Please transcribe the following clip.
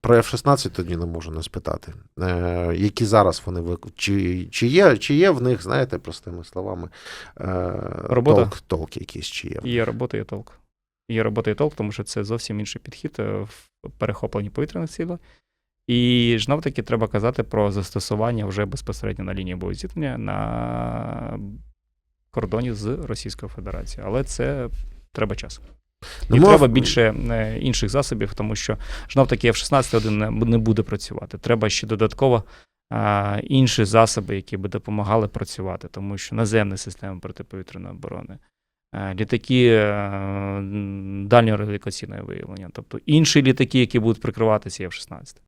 Про F-16 тоді не можу не спитати. Які зараз вони чи є в них, знаєте, простими словами, толк якийсь, чи є? Є робота, є толк. Є робота і толк, тому що це зовсім інший підхід в перехопленні повітряних цілей. І знов-таки треба казати про застосування вже безпосередньо на лінії боєзіткнення на кордоні з Російською Федерацією. Але це треба час. І треба більше інших засобів, тому що знов-таки F-16 один не буде працювати. Треба ще додатково інші засоби, які б допомагали працювати, тому що наземні системи протиповітряної оборони, літаки дальнього радіолокаційного виявлення, тобто інші літаки, які будуть прикривати ці F-16.